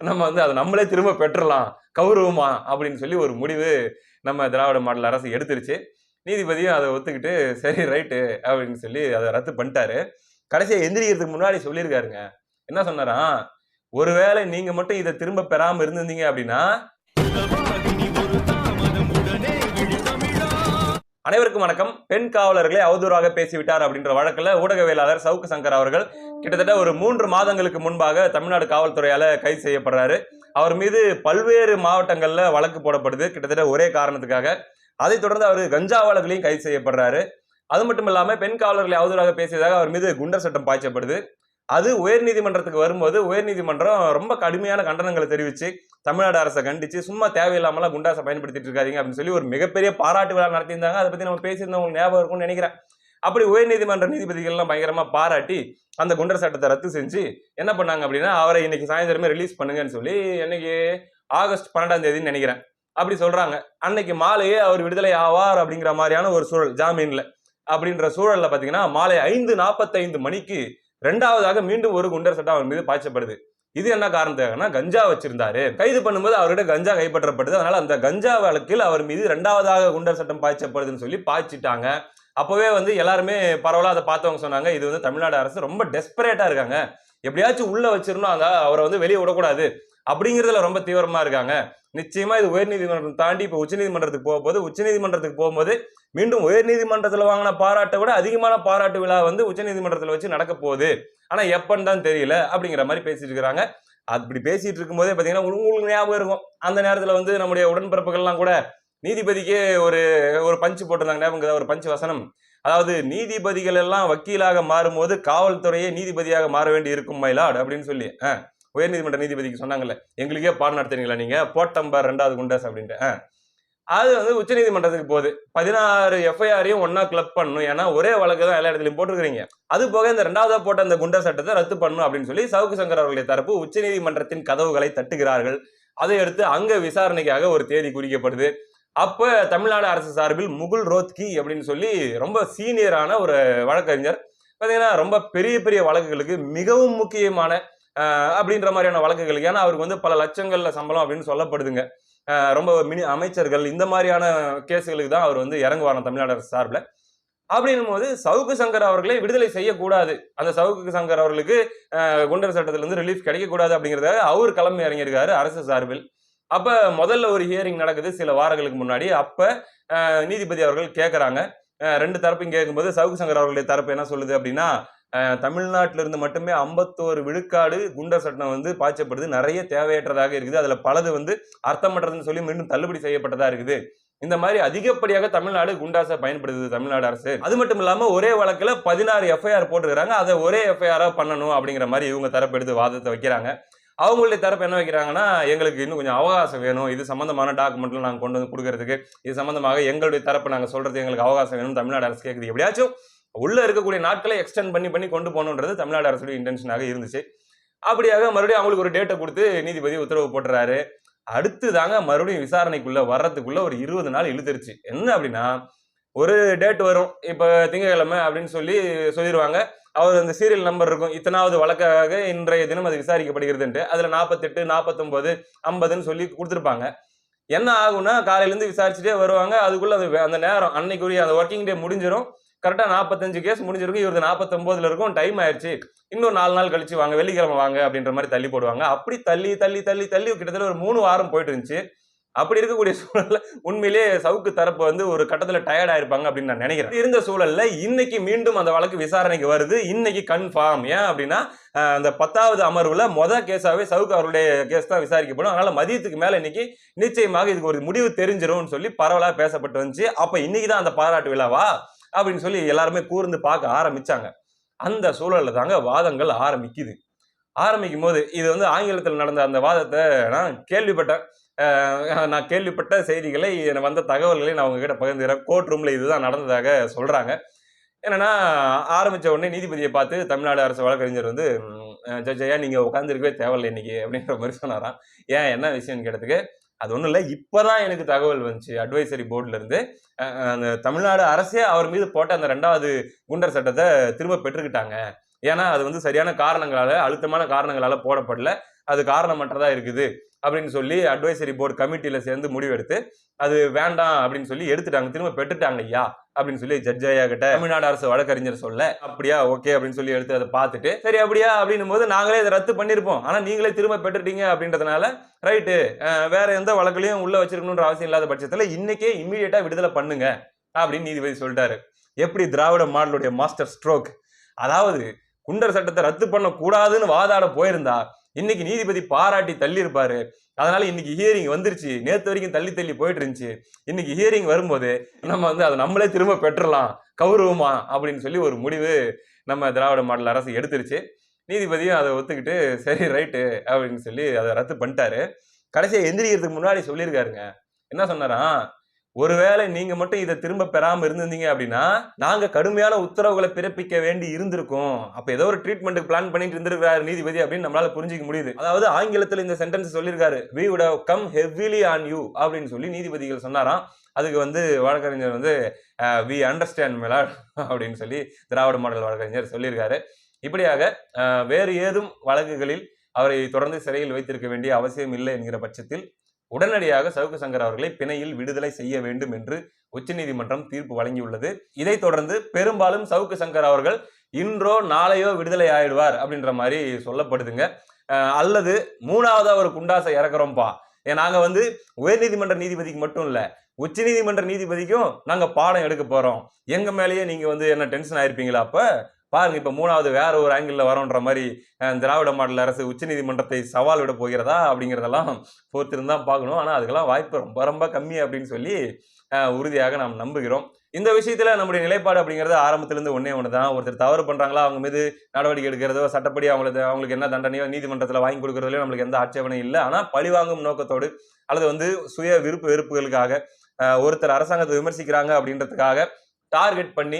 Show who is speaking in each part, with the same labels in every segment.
Speaker 1: நம்ம வந்து அதை நம்மளே திரும்ப பெற்றுலாம் கௌரவமா அப்படின்னு சொல்லி ஒரு முடிவு நம்ம திராவிட மாடல் அரசு எடுத்துருச்சு. நீதிபதியும் அதை ஒத்துக்கிட்டு சரி ரைட்டு அப்படின்னு சொல்லி அதை ரத்து பண்ணிட்டாரு. கடைசியா எந்திரிக்கிறதுக்கு முன்னாடி சொல்லியிருக்காருங்க. என்ன சொன்னாராம், ஒருவேளை நீங்க மட்டும் இதை திரும்ப பெறாம இருந்திருந்தீங்க அப்படின்னா அனைவருக்கும் வணக்கம். பெண் காவலர்களை அவதூறாக பேசிவிட்டார் அப்படின்ற வழக்குல ஊடகவியலாளர் சவுக்கு சங்கர் அவர்கள் கிட்டத்தட்ட ஒரு 3 மாதங்களுக்கு முன்பாக தமிழ்நாடு காவல்துறையால கைது செய்யப்படுறாரு. அவர் மீது பல்வேறு மாவட்டங்கள்ல வழக்கு போடப்படுது, கிட்டத்தட்ட ஒரே காரணத்துக்காக. அதைத் தொடர்ந்து அவர் கஞ்சா வழக்குலையும் கைது செய்யப்படுறாரு. அது மட்டும் இல்லாம பெண் காவலர்களை அவதூறாக பேசியதாக அவர் மீது குண்டர் சட்டம் பாய்ச்சப்படுது. அது உயர்நீதிமன்றத்துக்கு வரும்போது உயர்நீதிமன்றம் ரொம்ப கடுமையான கண்டனங்களை தெரிவிச்சு தமிழ்நாடு அரசை கண்டிச்சு சும்மா தேவையில்லாமலாம் குண்டாசை பயன்படுத்திட்டு இருக்காதீங்க அப்படின்னு சொல்லி ஒரு மிகப்பெரிய பாராட்டு விழா நடத்தியிருந்தாங்க. அதை பத்தி நம்ம பேசியிருந்தவங்களுக்கு ஞாபகம் இருக்கும்னு நினைக்கிறேன். அப்படி உயர்நீதிமன்ற நீதிபதிகள் எல்லாம் பயங்கரமா பாராட்டி அந்த குண்டர் சட்டத்தை ரத்து செஞ்சு என்ன பண்ணாங்க அப்படின்னா, அவரை இன்னைக்கு சாயந்தரமே ரிலீஸ் பண்ணுங்கன்னு சொல்லி இன்னைக்கு ஆகஸ்ட் 12ஆம் தேதின்னு நினைக்கிறேன் அப்படி சொல்றாங்க. அன்னைக்கு மாலையே அவர் விடுதலை ஆவார் அப்படிங்கிற மாதிரியான ஒரு சூழல், ஜாமீன்ல அப்படின்ற சூழல்ல பாத்தீங்கன்னா மாலை 5:45 மணிக்கு 2வதாக மீண்டும் ஒரு குண்டர் சட்டம் அவர் மீது பாய்ச்சப்படுது. இது என்ன காரணத்துக்காகனா, கஞ்சா வச்சிருந்தாரு. கைது பண்ணும்போது அவர்கிட்ட கஞ்சா கைப்பற்றப்படுது. அதனால அந்த கஞ்சா வழக்கில் அவர் மீது 2வதாக குண்டர் சட்டம் பாய்ச்சப்படுதுன்னு சொல்லி பாய்ச்சிட்டாங்க. அப்பவே வந்து எல்லாருமே பரவலா அதை பார்த்தவங்க சொன்னாங்க, இது வந்து தமிழ்நாடு அரசு ரொம்ப டெஸ்பரேட்டா இருக்காங்க, எப்படியாச்சும் உள்ள வச்சிருந்தோம், அவரை வந்து வெளியே விடக்கூடாது அப்படிங்கிறதுல ரொம்ப தீவிரமா இருக்காங்க. நிச்சயமா இது உயர்நீதிமன்றம் தாண்டி இப்ப உச்சநீதிமன்றத்துக்கு போகும்போது, உச்சநீதிமன்றத்துக்கு போகும்போது மீண்டும் உயர்நீதிமன்றத்துல வாங்கின பாராட்டை விட அதிகமான பாராட்டு விழா வந்து உச்சநீதிமன்றத்துல வச்சு நடக்க போகுது. ஆனா எப்பன்னு தான் தெரியல அப்படிங்கிற மாதிரி பேசிட்டு இருக்கிறாங்க. அப்படி பேசிட்டு இருக்கும் போதே பாத்தீங்கன்னா உங்களுக்கு ஞாபகம் இருக்கும், அந்த நேரத்துல வந்து நம்முடைய உடன்பிறப்புகள்லாம் கூட நீதிபதிக்கே ஒரு ஒரு பஞ்சு போட்டிருந்தாங்க. ஞாபகம் ஒரு பஞ்சு வசனம், அதாவது நீதிபதிகள் எல்லாம் வக்கீலாக மாறும்போது காவல்துறையே நீதிபதியாக மாற வேண்டி இருக்கும் மயிலாட் அப்படின்னு சொல்லி உயர்நீதிமன்ற நீதிபதிக்கு சொன்னாங்கல்ல, எங்களுக்கே பாடம் நடத்துறீங்களா நீங்க, போட்டம்பர் 2வது குண்டஸ் அப்படின்ட்டு. அது வந்து உச்ச நீதிமன்றத்துக்கு போகுது. 16 எஃப்ஐஆரையும் ஒன்னா கிளப் பண்ணணும், ஏன்னா ஒரே வழக்கு தான் எல்லா இடத்துலையும் போட்டுருக்கீங்க. அது போக இந்த 2வதா போட்ட அந்த குண்டர் சட்டத்தை ரத்து பண்ணணும் அப்படின்னு சொல்லி சவுக்கு சங்கர் அவர்களுடைய தரப்பு உச்ச நீதிமன்றத்தின் கதவுகளை தட்டுகிறார்கள். அதை அடுத்து அங்க விசாரணைக்காக ஒரு தேதி குறிக்கப்படுது. அப்ப தமிழ்நாடு அரசு சார்பில் முகுல் ரோத்கி அப்படின்னு சொல்லி ரொம்ப சீனியரான ஒரு வழக்கறிஞர், பாத்தீங்கன்னா ரொம்ப பெரிய பெரிய வழக்குகளுக்கு மிகவும் முக்கியமான அப்படின்ற மாதிரியான வழக்குகளுக்கு, ஏன்னா அவருக்கு வந்து பல லட்சங்கள்ல சம்பளம் அப்படின்னு சொல்லப்படுதுங்க, ரொம்ப அமைச்சர்கள் இந்த மாதிரியான கேஸுகளுக்கு தான் அவர் வந்து இறங்குவாராம் தமிழ்நாடு அரசு சார்பில். அப்படின்னும் போது சவுக்கு சங்கர் அவர்களை விடுதலை செய்யக்கூடாது, அந்த சவுக்கு சங்கர் அவர்களுக்கு குண்டர் சட்டத்திலிருந்து ரிலீஃப் கிடைக்கக்கூடாது அப்படிங்கிறத அவர் கிளம்பி இறங்கியிருக்காரு அரசு சார்பில். அப்ப முதல்ல ஒரு ஹியரிங் நடக்குது சில வாரங்களுக்கு முன்னாடி. அப்ப நீதிபதி அவர்கள் கேட்கறாங்க, 2 தரப்பையும் கேட்கும்போது சவுக்கு சங்கர் அவர்களுடைய தரப்பு என்ன சொல்லுது அப்படின்னா, தமிழ்நாட்டில இருந்து மட்டுமே 51 விழுக்காடு குண்டர் சட்டம் வந்து பாய்ச்சப்படுது, நிறைய தேவையற்றதாக இருக்குது, அதுல பலது வந்து அர்த்தமற்றதுன்னு சொல்லி மீண்டும் தள்ளுபடி செய்யப்பட்டதா இருக்குது. இந்த மாதிரி அதிகப்படியாக தமிழ்நாடு குண்டாசை பயன்படுத்துது தமிழ்நாடு அரசு. அது மட்டும் இல்லாம ஒரே வழக்குல 16 எஃப்ஐஆர் போட்டுக்கிறாங்க, அதை ஒரே எஃப்ஐஆரா பண்ணணும் அப்படிங்கிற மாதிரி இவங்க தரப்பு எடுத்து வாதத்தை வைக்கிறாங்க. அவங்களுடைய தரப்பு என்ன வைக்கிறாங்கன்னா, எங்களுக்கு இன்னும் கொஞ்சம் அவகாசம் வேணும், இது சம்பந்தமான டாக்குமெண்ட்லாம் நாங்க கொண்டு வந்து கொடுக்கறதுக்கு, இது சம்பந்தமாக எங்களுடைய தரப்பு நாங்க சொல்றது எங்களுக்கு அவகாசம் வேணும் தமிழ்நாடு அரசு கேட்குது. எப்படியாச்சும் உள்ள இருக்கக்கூடிய நாட்களை எக்ஸ்டெண்ட் பண்ணி கொண்டு போகணுன்றது தமிழ்நாடு அரசுடைய இன்டென்ஷனாக இருந்துச்சு. அப்படியாக மறுபடியும் அவங்களுக்கு ஒரு டேட்டை கொடுத்து நீதிபதி உத்தரவு போட்டுறாரு. அடுத்து தாங்க மறுபடியும் விசாரணைக்குள்ள வர்றதுக்குள்ள ஒரு 20 நாள் இழுத்துருச்சு. என்ன அப்படின்னா, ஒரு டேட் வரும், இப்ப திங்கட்கிழமை அப்படின்னு சொல்லிடுவாங்க. அவர் அந்த சீரியல் நம்பர் இருக்கும், இத்தனாவது வழக்காக இன்றைய தினம் அது விசாரிக்கப்படுகிறதுன்ட்டு. அதுல 48, 49, 50ன்னு சொல்லி கொடுத்துருப்பாங்க. என்ன ஆகும்னா, காலையில இருந்து விசாரிச்சுட்டே வருவாங்க. அதுக்குள்ள அந்த நேரம் அன்னைக்குரிய அந்த ஒர்க்கிங் டே முடிஞ்சிடும். கரெக்டா 45 கேஸ் முடிஞ்சிருக்கும், இவரது 49ல இருக்கும், டைம் ஆயிடுச்சு, இன்னும் 4 நாள் கழிச்சு வாங்க, வெள்ளிக்கிழமை வாங்க அப்படின்ற மாதிரி தள்ளி போடுவாங்க. அப்படி தள்ளி தள்ளி தள்ளி தள்ளி கிட்டத்தட்ட ஒரு 3 வாரம் போயிட்டு இருந்துச்சு. அப்படி இருக்கக்கூடிய சூழல்ல உண்மையிலேயே சவுக்கு தரப்பு வந்து ஒரு கட்டத்துல டயர்ட் ஆயிருப்பாங்க அப்படின்னு நான் நினைக்கிறேன். இருந்த சூழல்ல இன்னைக்கு மீண்டும் அந்த வழக்கு விசாரணைக்கு வருது. இன்னைக்கு கன்ஃபார்ம். ஏன் அப்படின்னா, அந்த 10வது அமர்வுல கேஸாவே சவுக்கு அவருடைய கேஸ் தான் விசாரிக்கப்படும். அதனால மதியத்துக்கு மேல இன்னைக்கு நிச்சயமாக இதுக்கு ஒரு முடிவு தெரிஞ்சிடும் சொல்லி பரவலா பேசப்பட்டு வந்துச்சு. அப்ப இன்னைக்குதான் அந்த பாராட்டு விழாவா அப்படின்னு சொல்லி எல்லாருமே கூர்ந்து பார்க்க ஆரம்பிச்சாங்க. அந்த சூழல்ல தாங்க வாதங்கள் ஆரம்பிக்கும் போது இது வந்து ஆங்கிலத்தில் நடந்த அந்த வாதத்தை நான் கேள்விப்பட்டேன். நான் கேள்விப்பட்ட செய்திகளை, வந்த தகவல்களை நான் உங்ககிட்ட பகிர்ந்துக்கிறேன். கோர்ட் ரூம்ல இதுதான் நடந்ததாக சொல்றாங்க. என்னன்னா, ஆரம்பிச்ச உடனே நீதிபதியை பார்த்து தமிழ்நாடு அரசு வழக்கறிஞர் வந்து, ஜட்ஜ் ஐயா நீங்க உட்காந்துருக்கவே தேவையில்லை இன்னைக்கு அப்படின்ற மாதிரி சொன்னாராம். ஏன் என்ன விஷயம்னு கேட்டதுக்கு, அது ஒண்ணும் இல்லை, இப்பதான் எனக்கு தகவல் வந்துச்சு அட்வைசரி போர்டுல இருந்து, அந்த தமிழ்நாடு அரசே அவர் மீது போட்ட அந்த 2வது குண்டர் சட்டத்தை திரும்ப பெற்றுக்கிட்டாங்க. ஏன்னா அது வந்து சரியான காரணங்களால, அழுத்தமான காரணங்களால போடப்படல. அது காரணமற்றதா இருக்குது அப்படின்னு சொல்லி அட்வைசரி போர்டு கமிட்டியில சேர்ந்து முடிவெடுத்து அது வேண்டாம் அப்படின்னு சொல்லி எடுத்துட்டாங்க, திரும்ப பெற்றுட்டாங்க ஐயா அப்படின்னு சொல்லி ஜட்ஜ் ஐயா கிட்ட தமிழ்நாடு அரசு வழக்கறிஞர் சொல்ல, அப்படியா ஓகே அப்படின்னு சொல்லி எடுத்து அதை பார்த்துட்டு சரி அப்படியா அப்படின்னும் போது நாங்களே இதை ரத்து பண்ணிருப்போம், ஆனா நீங்களே திரும்ப பெற்றுட்டீங்க அப்படின்றதுனால ரைட்டு, வேற எந்த வழக்குலையும் உள்ள வச்சிருக்கணும்ன்ற அவசியம் இல்லாத பட்சத்துல இன்னைக்கே இம்மீடியட்டா விடுதலை பண்ணுங்க அப்படின்னு நீதிபதி சொல்லிட்டாரு. எப்படி திராவிட மாடலுடைய மாஸ்டர் ஸ்ட்ரோக். அதாவது குண்டர் சட்டத்தை ரத்து பண்ண கூடாதுன்னு வாதாட போயிருந்தா இன்னைக்கு நீதிபதி பாராட்டி தள்ளி இருப்பாரு. அதனால இன்னைக்கு ஹியரிங் வந்துருச்சு, நேத்து வரைக்கும் தள்ளி தள்ளி போயிட்டு இருந்துச்சு, இன்னைக்கு ஹியரிங் வரும்போது நம்ம அதை நம்மளே திரும்ப பெற்றலாம் கௌரவமா அப்படின்னு சொல்லி ஒரு முடிவு நம்ம திராவிட மாடல் அரசு எடுத்துருச்சு. நீதிபதியும் அதை ஒத்துக்கிட்டு சரி ரைட்டு அப்படின்னு சொல்லி அதை ரத்து பண்ணிட்டாரு. கடைசியா எந்திரிக்கிறதுக்கு முன்னாடி சொல்லியிருக்காருங்க, என்ன சொன்னாராம், ஒருவேளை நீங்க மட்டும் இதை திரும்ப பெறாம இருந்திருந்தீங்க அப்படின்னா நாங்க கடுமையான உத்தரவுகளை பிறப்பிக்க வேண்டி இருந்திருக்கும். அப்ப ஏதோ ஒரு ட்ரீட்மெண்ட்டுக்கு பிளான் பண்ணிட்டு இருந்திருக்காரு நீதிபதி அப்படின்னு நம்மளால புரிஞ்சுக்க முடியுது. அதாவது ஆங்கிலத்தில் இந்த சென்டென்ஸ் சொல்லியிருக்காரு, we would have come heavily on you அப்படின்னு சொல்லி நீதிபதிகள் சொன்னாராம். அதுக்கு வழக்கறிஞர் we understand my lord அப்படின்னு சொல்லி திராவிட மாடல் வழக்கறிஞர் சொல்லியிருக்காரு. இப்படியாக வேறு ஏதும் வழக்குகளில் அவரை தொடர்ந்து சிறையில் வைத்திருக்க வேண்டிய அவசியம் இல்லை என்கிற பட்சத்தில் உடனடியாக சவுக்கு சங்கர் அவர்களை பிணையில் விடுதலை செய்ய வேண்டும் என்று உச்சநீதிமன்றம் தீர்ப்பு வழங்கியுள்ளது. இதைத் தொடர்ந்து பெரும்பாலும் சவுக்கு சங்கர் அவர்கள் இன்றோ நாளையோ விடுதலை ஆயிடுவார் அப்படின்ற மாதிரி சொல்லப்படுதுங்க. அல்லது மூணாவதா ஒரு குண்டாசை இறக்குறோம்பா, நாங்க உயர்நீதிமன்ற நீதிபதிக்கு மட்டும் இல்ல உச்ச நீதிமன்ற நீதிபதிக்கும் நாங்க பாடம் எடுக்க போறோம், எங்க மேலேயே நீங்க என்ன டென்ஷன் ஆயிருப்பீங்களா, அப்ப பாருங்க இப்ப மூணாவது வேற ஒரு ஆங்கிள் வரோன்ற மாதிரி திராவிட மாடல் அரசு உச்ச நீதிமன்றத்தை சவால் விட போகிறதா அப்படிங்கிறதெல்லாம் பொறுத்திருந்தா பார்க்கணும். ஆனா அதுக்கெல்லாம் வாய்ப்பு ரொம்ப ரொம்ப கம்மி அப்படின்னு சொல்லி உறுதியாக நாம் நம்புகிறோம். இந்த விஷயத்துல நம்முடைய நிலைப்பாடு அப்படிங்கிறது ஆரம்பத்திலிருந்து ஒண்ணுதான், ஒருத்தர் தவறு பண்றாங்களா அவங்க மீது நடவடிக்கை எடுக்கிறதோ சட்டப்படி அவங்களுக்கு என்ன தண்டனையோ நீதிமன்றத்துல வாங்கி கொடுக்கறதுலயோ நம்மளுக்கு எந்த ஆட்சேபனையும் இல்லை. ஆனா பழிவாங்கும் நோக்கத்தோடு அல்லது சுய விருப்பு வெறுப்புகளுக்காக ஒருத்தர் அரசாங்கத்தை விமர்சிக்கிறாங்க அப்படின்றதுக்காக டார்கெட் பண்ணி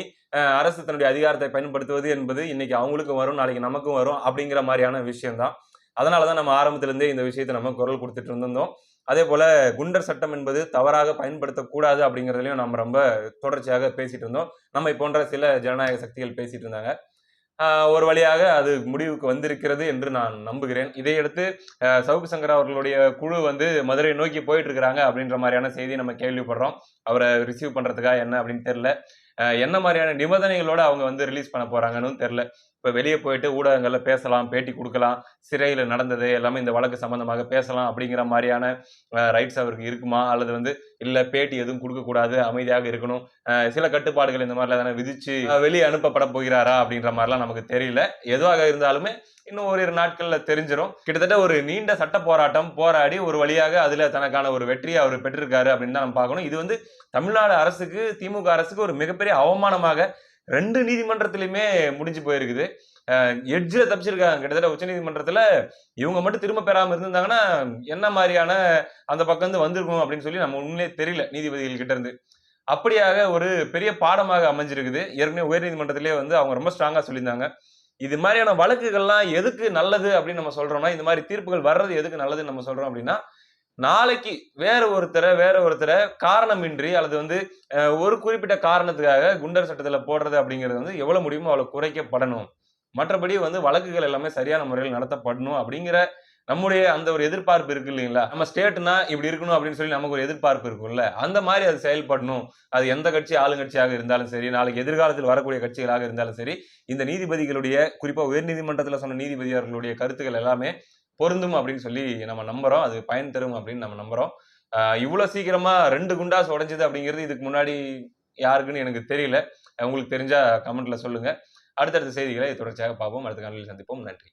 Speaker 1: அரசு தன்னுடைய அதிகாரத்தை பயன்படுத்துவது என்பது இன்னைக்கு அவங்களுக்கும் வரும், நாளைக்கு நமக்கும் வரும் அப்படிங்கிற மாதிரியான விஷயம் தான். அதனாலதான் நம்ம ஆரம்பத்திலிருந்தே இந்த விஷயத்தை நம்ம குரல் கொடுத்துட்டு இருந்தோம். அதே போல குண்டர் சட்டம் என்பது தவறாக பயன்படுத்தக்கூடாது அப்படிங்கிறதுலையும் நம்ம ரொம்ப தொடர்ச்சியாக பேசிட்டு இருந்தோம். நம்மை போன்ற சில ஜனநாயக சக்திகள் பேசிட்டு இருந்தாங்க. ஒரு வழியாக அது முடிவுக்கு வந்திருக்கிறது என்று நான் நம்புகிறேன். இதையடுத்து சவுக்கு சங்கர் அவர்களுடைய குழு மதுரை நோக்கி போயிட்டு இருக்கிறாங்க அப்படின்ற மாதிரியான செய்தி நம்ம கேள்விப்படுறோம். அவரை ரிசீவ் பண்றதுக்கா என்ன அப்படின்னு தெரியல. என்ன மாதிரியான நிபந்தனைகளோட அவங்க ரிலீஸ் பண்ண போறாங்கன்னு தெரியல. இப்ப வெளியே போயிட்டு ஊடகங்கள்ல பேசலாம், பேட்டி கொடுக்கலாம், சிறையில நடந்தது எல்லாமே இந்த வழக்கு சம்பந்தமாக பேசலாம் அப்படிங்கிற மாதிரியான ரைட்ஸ் அவருக்கு இருக்குமா, அல்லது இல்ல பேட்டி எதுவும் கொடுக்க கூடாது, அமைதியாக இருக்கணும், சில கட்டுப்பாடுகள் இந்த மாதிரிலாம் தானே விதிச்சு வெளியே அனுப்பப்பட போகிறாரா அப்படின்ற மாதிரிலாம் நமக்கு தெரியல. எதுவாக இருந்தாலுமே இன்னும் ஓரிரு நாட்கள்ல தெரிஞ்சிடும். கிட்டத்தட்ட ஒரு நீண்ட சட்ட போராட்டம் போராடி ஒரு வழியாக அதுல தனக்கான ஒரு வெற்றியை அவர் பெற்றிருக்காரு அப்படின்னு தான் நம்ம பார்க்கணும். இது தமிழ்நாடு அரசுக்கு, திமுக அரசுக்கு ஒரு மிகப்பெரிய அவமானமாக 2 நீதிமன்றத்திலுமே முடிஞ்சு போயிருக்குது. எட்ஜில் தப்பிச்சிருக்காங்க. கிட்டத்தட்ட உச்ச நீதிமன்றத்துல இவங்க மட்டும் திரும்ப பெறாம இருந்திருந்தாங்கன்னா என்ன மாதிரியான அந்த பக்கம் வந்திருக்கும் அப்படின்னு சொல்லி நம்ம உண்மையிலே தெரியல நீதிபதிகள் கிட்ட இருந்து. அப்படியாக ஒரு பெரிய பாடமாக அமைஞ்சிருக்குது. ஏற்கனவே உயர் நீதிமன்றத்திலே அவங்க ரொம்ப ஸ்ட்ராங்கா சொல்லியிருந்தாங்க, இது மாதிரியான வழக்குகள்லாம் எதுக்கு நல்லது அப்படின்னு நம்ம சொல்றோம்னா, இந்த மாதிரி தீர்ப்புகள் வர்றது எதுக்கு நல்லதுன்னு நம்ம சொல்றோம் அப்படின்னா, நாளைக்கு வேற ஒருத்தரை காரணமின்றி அல்லது ஒரு குறிப்பிட்ட காரணத்துக்காக குண்டர் சட்டத்துல போடுறது அப்படிங்கிறது எவ்வளவு முடியுமோ அவ்வளவு குறைக்கப்படணும். மற்றபடி வழக்குகள் எல்லாமே சரியான முறையில் நடத்தப்படணும் அப்படிங்கிற நம்முடைய அந்த ஒரு எதிர்பார்ப்பு இருக்கு இல்லைங்களா. நம்ம ஸ்டேட்னா இப்படி இருக்கணும் அப்படின்னு சொல்லி நமக்கு ஒரு எதிர்பார்ப்பு இருக்கும்ல, அந்த மாதிரி அது செயல்படணும். அது எந்த கட்சி ஆளுங்கட்சியாக இருந்தாலும் சரி, நாளைக்கு எதிர்காலத்தில் வரக்கூடிய கட்சிகளாக இருந்தாலும் சரி, இந்த நீதிபதிகளுடைய குறிப்பா உயர் நீதிமன்றத்துல சொன்ன நீதிபதி அவர்களுடைய கருத்துக்கள் எல்லாமே பொருந்தும் அப்படின்னு சொல்லி நம்ம நம்புறோம். அது பயன் தரும் அப்படின்னு நம்ம நம்புறோம். இவ்வளவு சீக்கிரமா 2 குண்டாஸ் உடைஞ்சது அப்படிங்கிறது இதுக்கு முன்னாடி யாருக்குன்னு எனக்கு தெரியல. உங்களுக்கு தெரிஞ்சா கமெண்ட்ல சொல்லுங்க. அடுத்தடுத்த செய்திகளை தொடர்ச்சியாக பார்ப்போம். அடுத்த காணொலியில் சந்திப்போம். நன்றி.